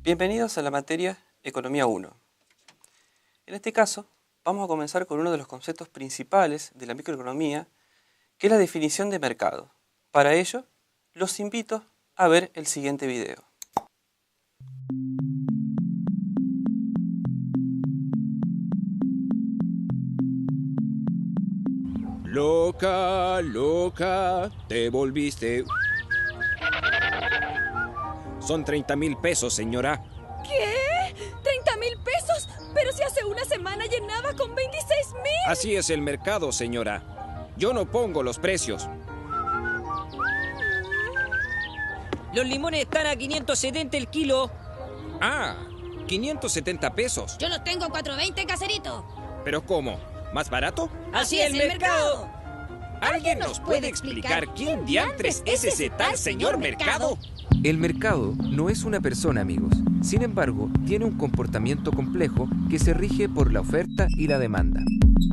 Bienvenidos a la materia Economía 1. En este caso, vamos a comenzar con uno de los conceptos principales de la microeconomía, que es la definición de mercado. Para ello, los invito a ver el siguiente video. Loca, loca, te volviste. Son 30,000 pesos, señora. ¿Qué? ¿30,000 pesos? Pero si hace una semana llenaba con 26,000. Así es el mercado, señora. Yo no pongo los precios. Los limones están a 570 el kilo. Ah, 570 pesos. Yo los tengo a 420, caserito. ¿Pero cómo? ¿Más barato? Así es el mercado. ¿Alguien nos puede explicar quién diantres es ese tal señor mercado? El mercado no es una persona, amigos. Sin embargo, tiene un comportamiento complejo que se rige por la oferta y la demanda.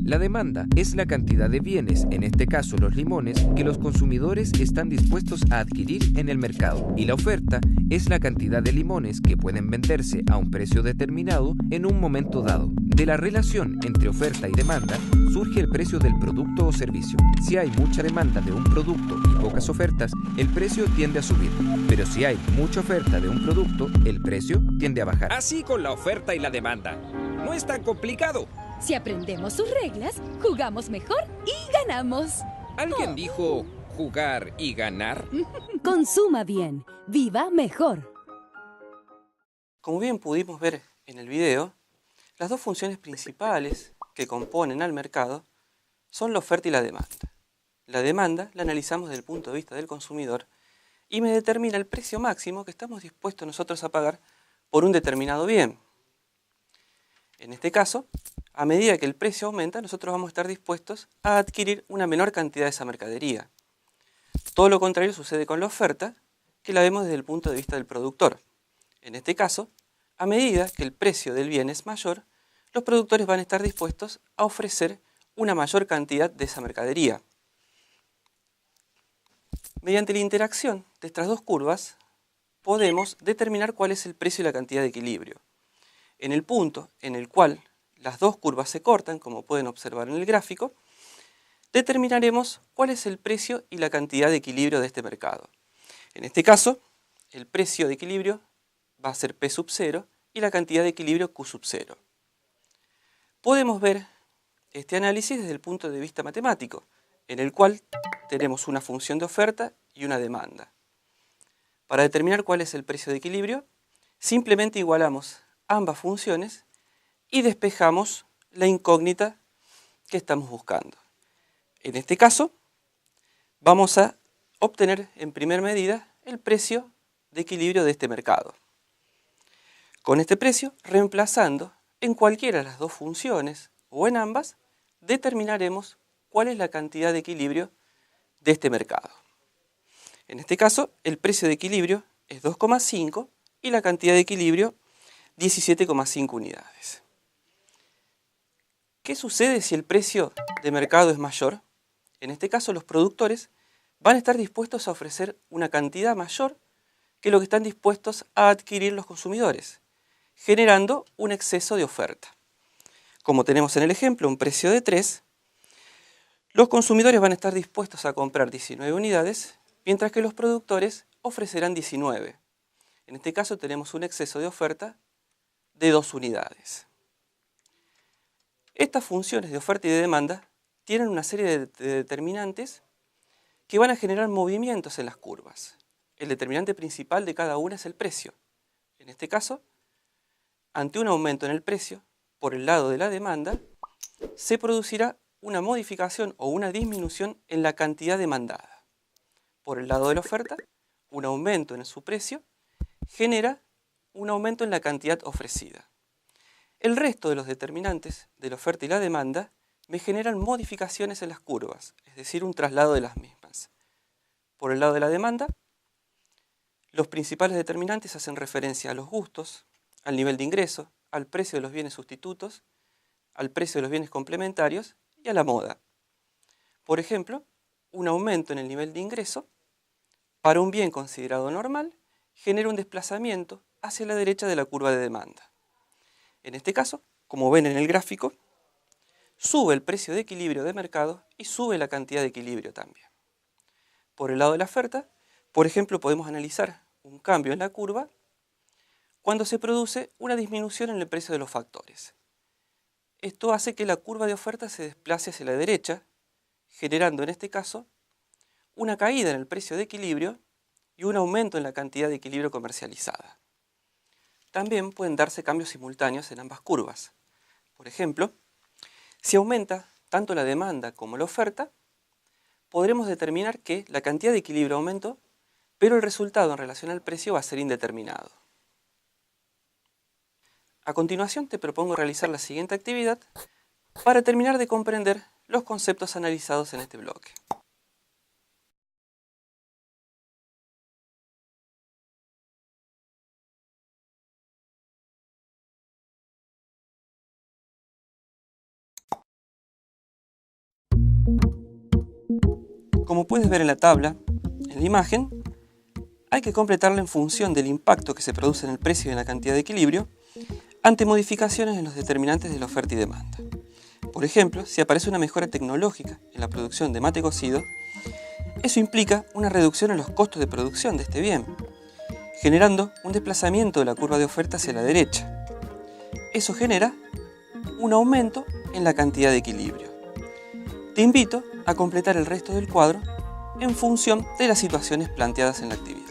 La demanda es la cantidad de bienes, en este caso los limones, que los consumidores están dispuestos a adquirir en el mercado. Y la oferta es la cantidad de limones que pueden venderse a un precio determinado en un momento dado. De la relación entre oferta y demanda surge el precio del producto o servicio. Si hay mucha demanda de un producto y pocas ofertas, el precio tiende a subir. Pero si hay mucha oferta de un producto, el precio tiende a bajar. Así con la oferta y la demanda. No es tan complicado. Si aprendemos sus reglas, jugamos mejor y ganamos. ¿Alguien dijo jugar y ganar? Consuma bien, viva mejor. Como bien pudimos ver en el video, las dos funciones principales que componen al mercado son la oferta y la demanda. La demanda la analizamos desde el punto de vista del consumidor y me determina el precio máximo que estamos dispuestos nosotros a pagar por un determinado bien. En este caso, a medida que el precio aumenta, nosotros vamos a estar dispuestos a adquirir una menor cantidad de esa mercadería. Todo lo contrario sucede con la oferta, que la vemos desde el punto de vista del productor. En este caso, a medida que el precio del bien es mayor, los productores van a estar dispuestos a ofrecer una mayor cantidad de esa mercadería. Mediante la interacción de estas dos curvas, podemos determinar cuál es el precio y la cantidad de equilibrio. En el punto en el cual las dos curvas se cortan, como pueden observar en el gráfico, determinaremos cuál es el precio y la cantidad de equilibrio de este mercado. En este caso, el precio de equilibrio va a ser P sub 0 y la cantidad de equilibrio Q sub 0. Podemos ver este análisis desde el punto de vista matemático, en el cual tenemos una función de oferta y una demanda. Para determinar cuál es el precio de equilibrio, simplemente igualamos ambas funciones y despejamos la incógnita que estamos buscando. En este caso, vamos a obtener en primera medida el precio de equilibrio de este mercado. Con este precio, reemplazando en cualquiera de las dos funciones o en ambas, determinaremos cuál es la cantidad de equilibrio de este mercado. En este caso, el precio de equilibrio es 2,5 y la cantidad de equilibrio 17,5 unidades. ¿Qué sucede si el precio de mercado es mayor? En este caso, los productores van a estar dispuestos a ofrecer una cantidad mayor que lo que están dispuestos a adquirir los consumidores, generando un exceso de oferta. Como tenemos en el ejemplo un precio de 3, los consumidores van a estar dispuestos a comprar 19 unidades, mientras que los productores ofrecerán 19. En este caso tenemos un exceso de oferta de 2 unidades. Estas funciones de oferta y de demanda tienen una serie de determinantes que van a generar movimientos en las curvas. El determinante principal de cada una es el precio. En este caso, ante un aumento en el precio, por el lado de la demanda, se producirá una modificación o una disminución en la cantidad demandada. Por el lado de la oferta, un aumento en su precio genera un aumento en la cantidad ofrecida. El resto de los determinantes de la oferta y la demanda me generan modificaciones en las curvas, es decir, un traslado de las mismas. Por el lado de la demanda, los principales determinantes hacen referencia a los gustos, al nivel de ingreso, al precio de los bienes sustitutos, al precio de los bienes complementarios y a la moda. Por ejemplo, un aumento en el nivel de ingreso para un bien considerado normal genera un desplazamiento hacia la derecha de la curva de demanda. En este caso, como ven en el gráfico, sube el precio de equilibrio de mercado y sube la cantidad de equilibrio también. Por el lado de la oferta, por ejemplo, podemos analizar un cambio en la curva cuando se produce una disminución en el precio de los factores. Esto hace que la curva de oferta se desplace hacia la derecha, generando en este caso una caída en el precio de equilibrio y un aumento en la cantidad de equilibrio comercializada. También pueden darse cambios simultáneos en ambas curvas. Por ejemplo, si aumenta tanto la demanda como la oferta, podremos determinar que la cantidad de equilibrio aumentó, pero el resultado en relación al precio va a ser indeterminado. A continuación te propongo realizar la siguiente actividad para terminar de comprender los conceptos analizados en este bloque. Como puedes ver en la tabla, en la imagen, hay que completarla en función del impacto que se produce en el precio y en la cantidad de equilibrio ante modificaciones en los determinantes de la oferta y demanda. Por ejemplo, si aparece una mejora tecnológica en la producción de mate cocido, eso implica una reducción en los costos de producción de este bien, generando un desplazamiento de la curva de oferta hacia la derecha. Eso genera un aumento en la cantidad de equilibrio. Te invito a completar el resto del cuadro en función de las situaciones planteadas en la actividad.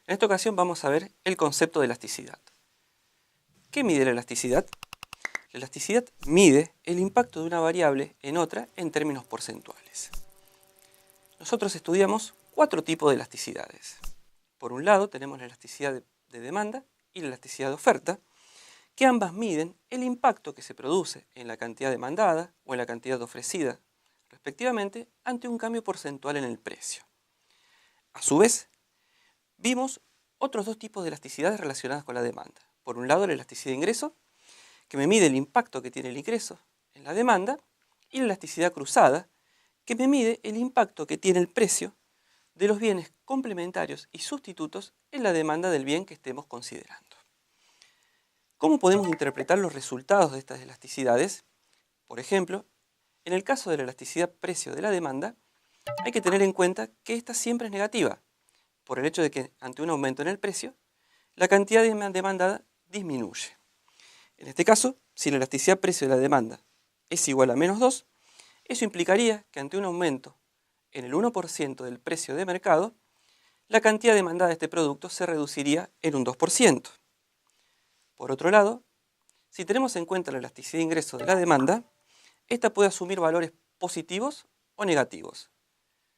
En esta ocasión vamos a ver el concepto de elasticidad. ¿Qué mide la elasticidad? La elasticidad mide el impacto de una variable en otra en términos porcentuales. Nosotros estudiamos 4 tipos de elasticidades. Por un lado tenemos la elasticidad de demanda y la elasticidad de oferta, que ambas miden el impacto que se produce en la cantidad demandada o en la cantidad ofrecida, respectivamente, ante un cambio porcentual en el precio. A su vez, vimos otros 2 tipos de elasticidades relacionadas con la demanda. Por un lado, la elasticidad de ingreso, que me mide el impacto que tiene el ingreso en la demanda, y la elasticidad cruzada, que me mide el impacto que tiene el precio de los bienes complementarios y sustitutos en la demanda del bien que estemos considerando. ¿Cómo podemos interpretar los resultados de estas elasticidades? Por ejemplo, en el caso de la elasticidad precio de la demanda, hay que tener en cuenta que esta siempre es negativa, por el hecho de que ante un aumento en el precio, la cantidad demandada disminuye. En este caso, si la elasticidad precio de la demanda es igual a menos 2, eso implicaría que ante un aumento en el 1% del precio de mercado, la cantidad demandada de este producto se reduciría en un 2%. Por otro lado, si tenemos en cuenta la elasticidad de ingreso de la demanda, esta puede asumir valores positivos o negativos.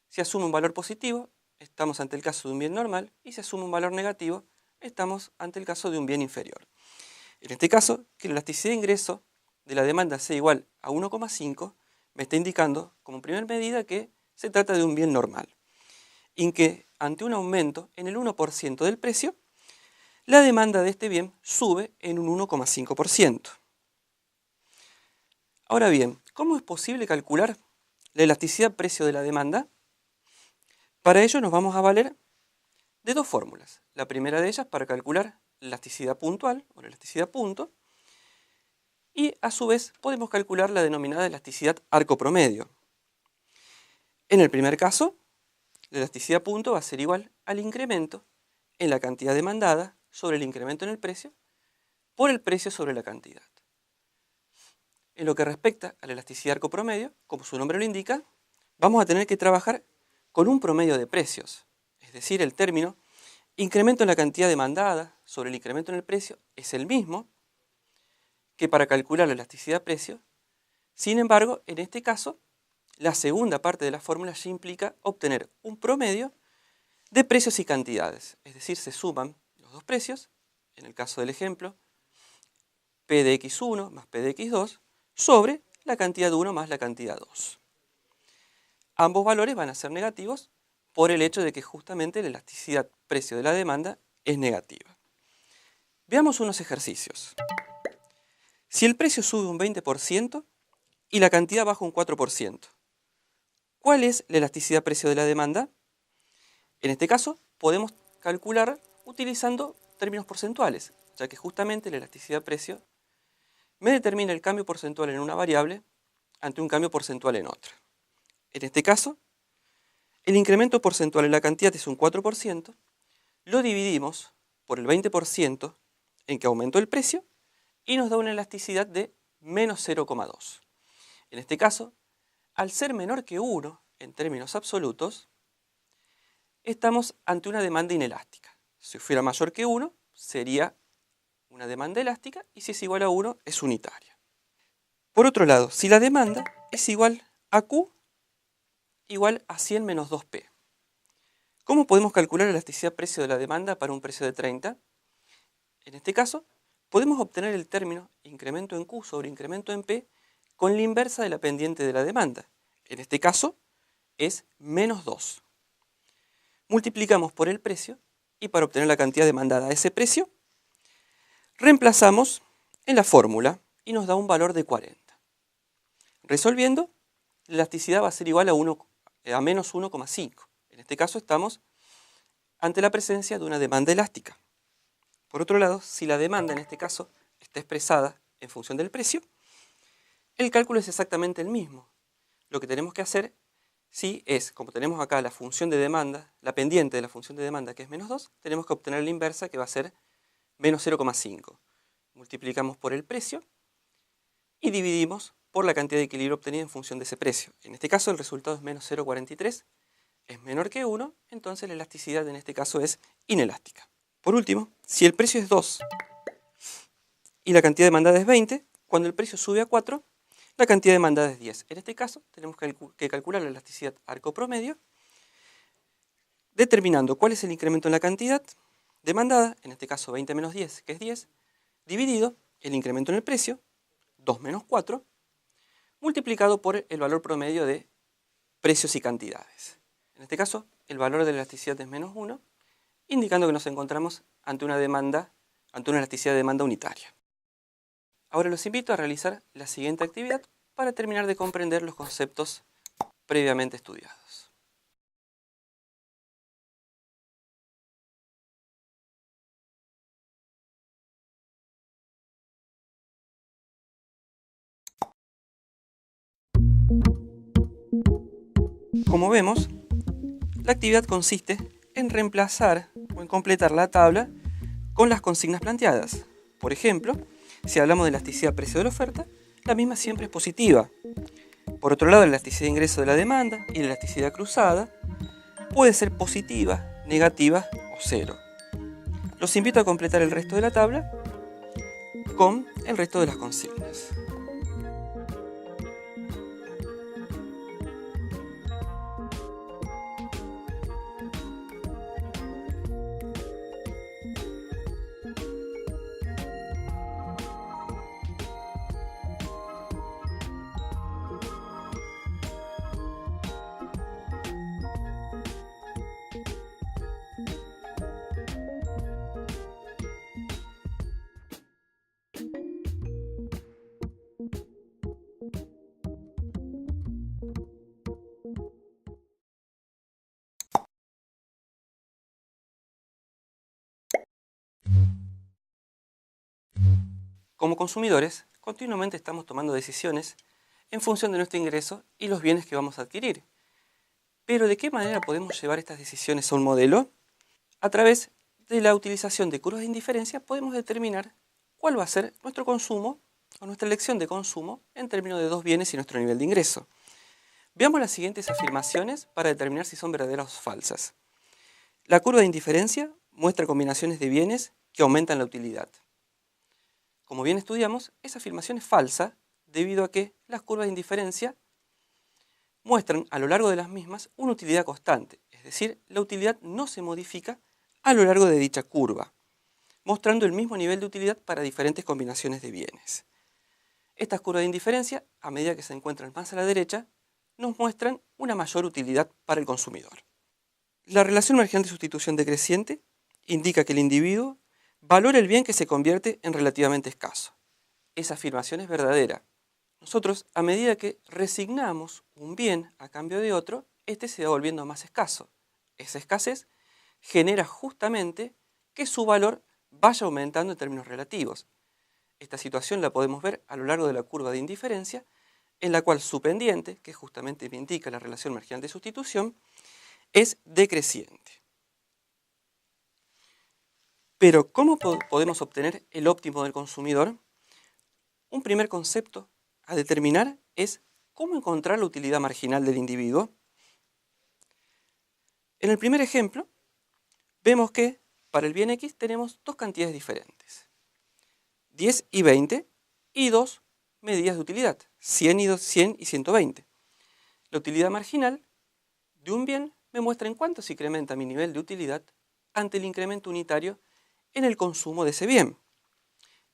Si asume un valor positivo, estamos ante el caso de un bien normal, y si asume un valor negativo, estamos ante el caso de un bien inferior. En este caso, que la elasticidad de ingreso de la demanda sea igual a 1,5, me está indicando como primera medida que se trata de un bien normal, y que ante un aumento en el 1% del precio, la demanda de este bien sube en un 1,5%. Ahora bien, ¿cómo es posible calcular la elasticidad precio de la demanda? Para ello nos vamos a valer de 2 fórmulas. La primera de ellas para calcular la elasticidad puntual o la elasticidad punto, y a su vez podemos calcular la denominada elasticidad arco promedio. En el primer caso, la elasticidad punto va a ser igual al incremento en la cantidad demandada sobre el incremento en el precio por el precio sobre la cantidad. En lo que respecta a la elasticidad arco promedio, como su nombre lo indica, vamos a tener que trabajar con un promedio de precios, es decir, el término incremento en la cantidad demandada sobre el incremento en el precio es el mismo que para calcular la elasticidad precio. Sin embargo, en este caso, La segunda parte de la fórmula ya implica obtener un promedio de precios y cantidades. Es decir, se suman los dos precios, en el caso del ejemplo, P de x1 más P de x2, sobre la cantidad 1 más la cantidad 2. Ambos valores van a ser negativos por el hecho de que justamente la elasticidad precio de la demanda es negativa. Veamos unos ejercicios. Si el precio sube un 20% y la cantidad baja un 4%, ¿cuál es la elasticidad precio de la demanda? En este caso, podemos calcular utilizando términos porcentuales, ya que justamente la elasticidad precio me determina el cambio porcentual en una variable ante un cambio porcentual en otra. En este caso, el incremento porcentual en la cantidad es un 4%, lo dividimos por el 20% en que aumentó el precio y nos da una elasticidad de menos 0,2. En este caso, al ser menor que 1 en términos absolutos, estamos ante una demanda inelástica. Si fuera mayor que 1, sería una demanda elástica, y si es igual a 1, es unitaria. Por otro lado, si la demanda es igual a Q igual a 100 menos 2P. ¿Cómo podemos calcular la elasticidad precio de la demanda para un precio de 30? En este caso, podemos obtener el término incremento en Q sobre incremento en P con la inversa de la pendiente de la demanda. En este caso, es menos 2. Multiplicamos por el precio y para obtener la cantidad demandada a ese precio, reemplazamos en la fórmula y nos da un valor de 40. Resolviendo, la elasticidad va a ser igual a menos 1,5. En este caso estamos ante la presencia de una demanda elástica. Por otro lado, si la demanda en este caso está expresada en función del precio, el cálculo es exactamente el mismo. Lo que tenemos que hacer es, como tenemos acá la función de demanda, la pendiente de la función de demanda que es menos 2, tenemos que obtener la inversa que va a ser menos 0,5. Multiplicamos por el precio y dividimos por la cantidad de equilibrio obtenida en función de ese precio. En este caso el resultado es menos 0,43, es menor que 1, entonces la elasticidad en este caso es inelástica. Por último, si el precio es 2 y la cantidad demandada es 20, cuando el precio sube a 4, la cantidad demandada es 10. En este caso tenemos que calcular la elasticidad arco promedio, determinando cuál es el incremento en la cantidad demandada, en este caso 20 menos 10, que es 10, dividido el incremento en el precio, 2 menos 4, multiplicado por el valor promedio de precios y cantidades. En este caso, el valor de la elasticidad es menos 1, indicando que nos encontramos ante una elasticidad de demanda unitaria. Ahora los invito a realizar la siguiente actividad para terminar de comprender los conceptos previamente estudiados. Como vemos, la actividad consiste en reemplazar o en completar la tabla con las consignas planteadas. Por ejemplo, si hablamos de elasticidad precio de la oferta, la misma siempre es positiva. Por otro lado, la elasticidad de ingreso de la demanda y la elasticidad cruzada puede ser positiva, negativa o cero. Los invito a completar el resto de la tabla con el resto de las consignas. Como consumidores, continuamente estamos tomando decisiones en función de nuestro ingreso y los bienes que vamos a adquirir. Pero ¿de qué manera podemos llevar estas decisiones a un modelo? A través de la utilización de curvas de indiferencia podemos determinar cuál va a ser nuestro consumo o nuestra elección de consumo en términos de dos bienes y nuestro nivel de ingreso. Veamos las siguientes afirmaciones para determinar si son verdaderas o falsas. La curva de indiferencia muestra combinaciones de bienes que aumentan la utilidad. Como bien estudiamos, esa afirmación es falsa debido a que las curvas de indiferencia muestran a lo largo de las mismas una utilidad constante, es decir, la utilidad no se modifica a lo largo de dicha curva, mostrando el mismo nivel de utilidad para diferentes combinaciones de bienes. Estas curvas de indiferencia, a medida que se encuentran más a la derecha, nos muestran una mayor utilidad para el consumidor. La relación marginal de sustitución decreciente indica que el individuo valora el bien que se convierte en relativamente escaso. Esa afirmación es verdadera. Nosotros, a medida que resignamos un bien a cambio de otro, este se va volviendo más escaso. Esa escasez genera justamente que su valor vaya aumentando en términos relativos. Esta situación la podemos ver a lo largo de la curva de indiferencia, en la cual su pendiente, que justamente me indica la relación marginal de sustitución, es decreciente. Pero, ¿cómo podemos obtener el óptimo del consumidor? Un primer concepto a determinar es cómo encontrar la utilidad marginal del individuo. En el primer ejemplo, vemos que para el bien X tenemos dos cantidades diferentes, 10 y 20, y dos medidas de utilidad, 100 y 120. La utilidad marginal de un bien me muestra en cuánto se incrementa mi nivel de utilidad ante el incremento unitario en el consumo de ese bien.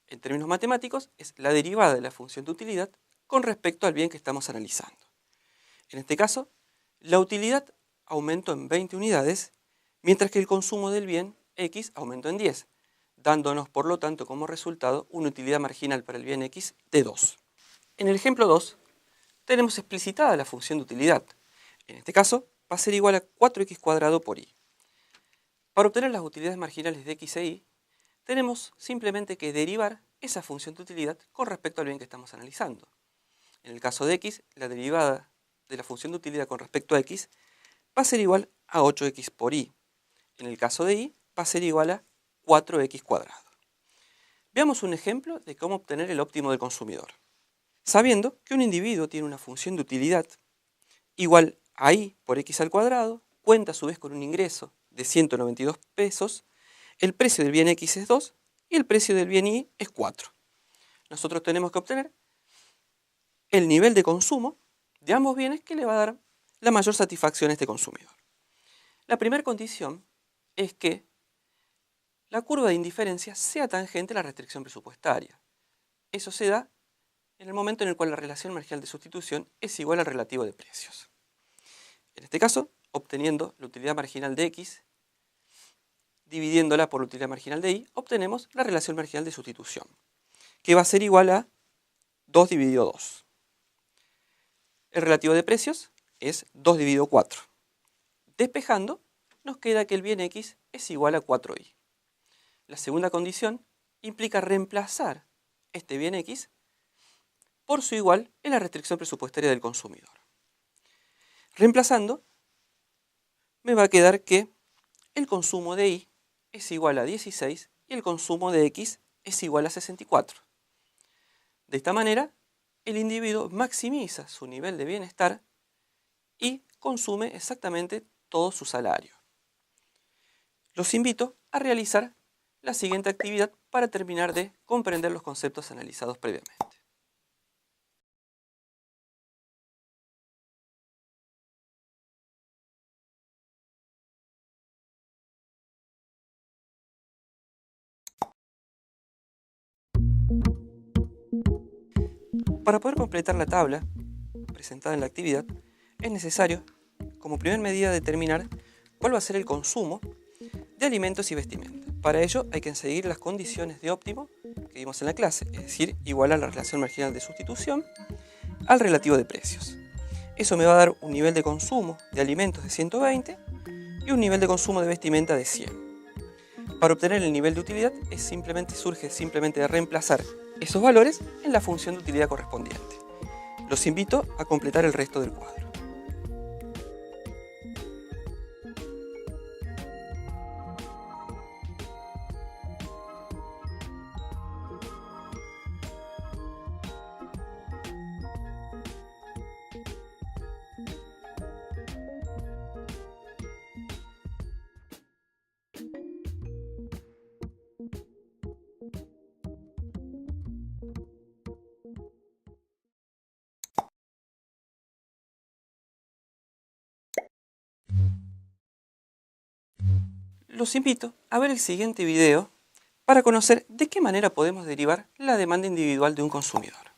En términos matemáticos, es la derivada de la función de utilidad con respecto al bien que estamos analizando. En este caso, la utilidad aumentó en 20 unidades, mientras que el consumo del bien X aumentó en 10, dándonos por lo tanto como resultado una utilidad marginal para el bien X de 2. En el ejemplo 2, tenemos explicitada la función de utilidad. En este caso, va a ser igual a 4x² por y. Para obtener las utilidades marginales de x e y, tenemos simplemente que derivar esa función de utilidad con respecto al bien que estamos analizando. En el caso de x, la derivada de la función de utilidad con respecto a x va a ser igual a 8x por y. En el caso de y, va a ser igual a 4x². Veamos un ejemplo de cómo obtener el óptimo del consumidor. Sabiendo que un individuo tiene una función de utilidad igual a y por x², cuenta a su vez con un ingreso de 192 pesos, el precio del bien X es 2 y el precio del bien Y es 4. Nosotros tenemos que obtener el nivel de consumo de ambos bienes que le va a dar la mayor satisfacción a este consumidor. La primera condición es que la curva de indiferencia sea tangente a la restricción presupuestaria. Eso se da en el momento en el cual la relación marginal de sustitución es igual al relativo de precios. En este caso, obteniendo la utilidad marginal de X, dividiéndola por la utilidad marginal de Y, obtenemos la relación marginal de sustitución, que va a ser igual a 2 dividido 2. El relativo de precios es 2 dividido 4. Despejando, nos queda que el bien X es igual a 4y. La segunda condición implica reemplazar este bien X por su igual en la restricción presupuestaria del consumidor. Reemplazando, me va a quedar que el consumo de Y es igual a 16 y el consumo de X es igual a 64. De esta manera, el individuo maximiza su nivel de bienestar y consume exactamente todo su salario. Los invito a realizar la siguiente actividad para terminar de comprender los conceptos analizados previamente. Para poder completar la tabla presentada en la actividad, es necesario, como primera medida, determinar cuál va a ser el consumo de alimentos y vestimenta. Para ello hay que seguir las condiciones de óptimo que vimos en la clase, es decir, igualar la relación marginal de sustitución al relativo de precios. Eso me va a dar un nivel de consumo de alimentos de 120 y un nivel de consumo de vestimenta de 100. Para obtener el nivel de utilidad surge simplemente de reemplazar esos valores en la función de utilidad correspondiente. Los invito a completar el resto del cuadro. los invito a ver el siguiente video para conocer de qué manera podemos derivar la demanda individual de un consumidor.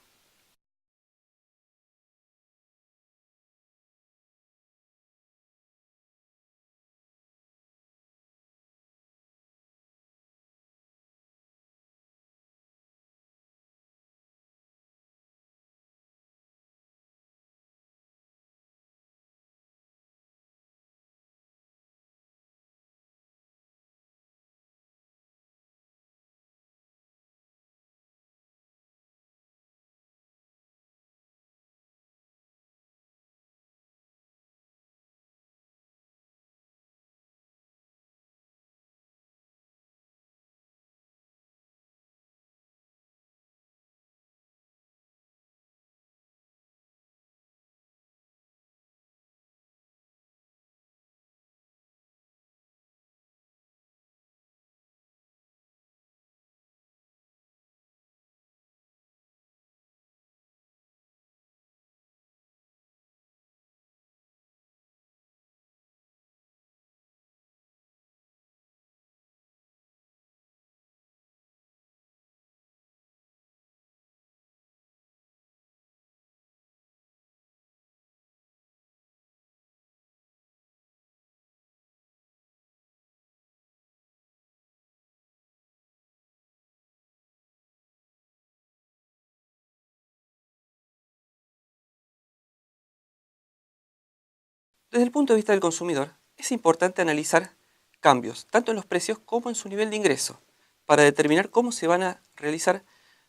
Desde el punto de vista del consumidor, es importante analizar cambios, tanto en los precios como en su nivel de ingreso, para determinar cómo se van a realizar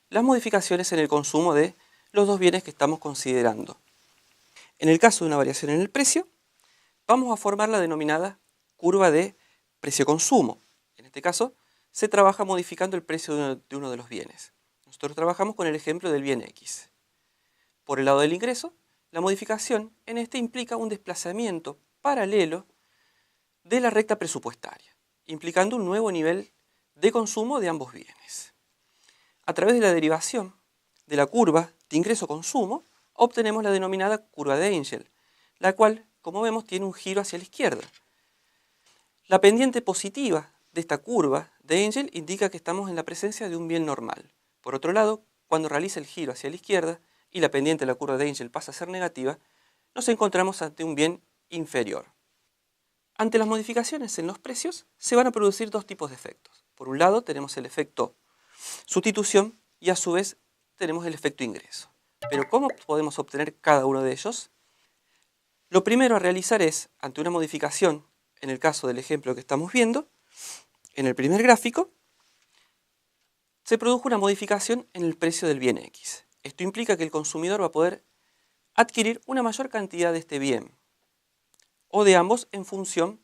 las modificaciones en el consumo de los dos bienes que estamos considerando. En el caso de una variación en el precio, vamos a formar la denominada curva de precio-consumo. En este caso, se trabaja modificando el precio de uno de los bienes. Nosotros trabajamos con el ejemplo del bien X. Por el lado del ingreso, la modificación en este implica un desplazamiento paralelo de la recta presupuestaria, implicando un nuevo nivel de consumo de ambos bienes. A través de la derivación de la curva de ingreso-consumo, obtenemos la denominada curva de Engel, la cual, como vemos, tiene un giro hacia la izquierda. La pendiente positiva de esta curva de Engel indica que estamos en la presencia de un bien normal. Por otro lado, cuando realiza el giro hacia la izquierda y la pendiente de la curva de Engel pasa a ser negativa, nos encontramos ante un bien inferior. Ante las modificaciones en los precios, se van a producir dos tipos de efectos. Por un lado, tenemos el efecto sustitución y a su vez tenemos el efecto ingreso. Pero ¿cómo podemos obtener cada uno de ellos? Lo primero a realizar es, ante una modificación, en el caso del ejemplo que estamos viendo, en el primer gráfico, se produjo una modificación en el precio del bien X. Esto implica que el consumidor va a poder adquirir una mayor cantidad de este bien, o de ambos en función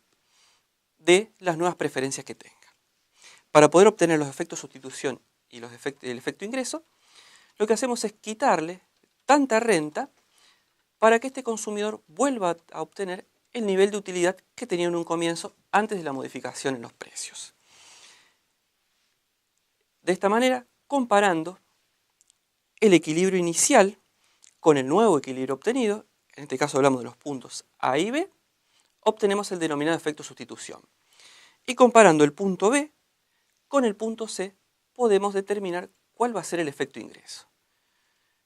de las nuevas preferencias que tenga. Para poder obtener los efectos sustitución y el efecto ingreso, lo que hacemos es quitarle tanta renta para que este consumidor vuelva a obtener el nivel de utilidad que tenía en un comienzo antes de la modificación en los precios. De esta manera, comparando el equilibrio inicial con el nuevo equilibrio obtenido, en este caso hablamos de los puntos A y B, obtenemos el denominado efecto sustitución. Y comparando el punto B con el punto C, podemos determinar cuál va a ser el efecto ingreso.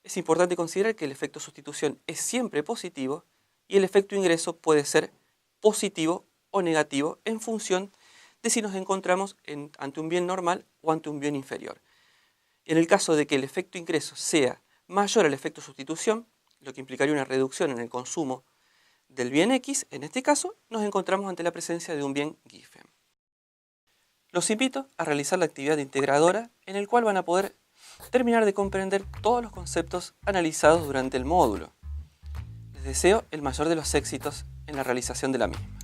Es importante considerar que el efecto sustitución es siempre positivo y el efecto ingreso puede ser positivo o negativo en función de si nos encontramos ante un bien normal o ante un bien inferior. En el caso de que el efecto ingreso sea mayor al efecto sustitución, lo que implicaría una reducción en el consumo del bien X, en este caso nos encontramos ante la presencia de un bien Giffen. Los invito a realizar la actividad integradora en el cual van a poder terminar de comprender todos los conceptos analizados durante el módulo. Les deseo el mayor de los éxitos en la realización de la misma.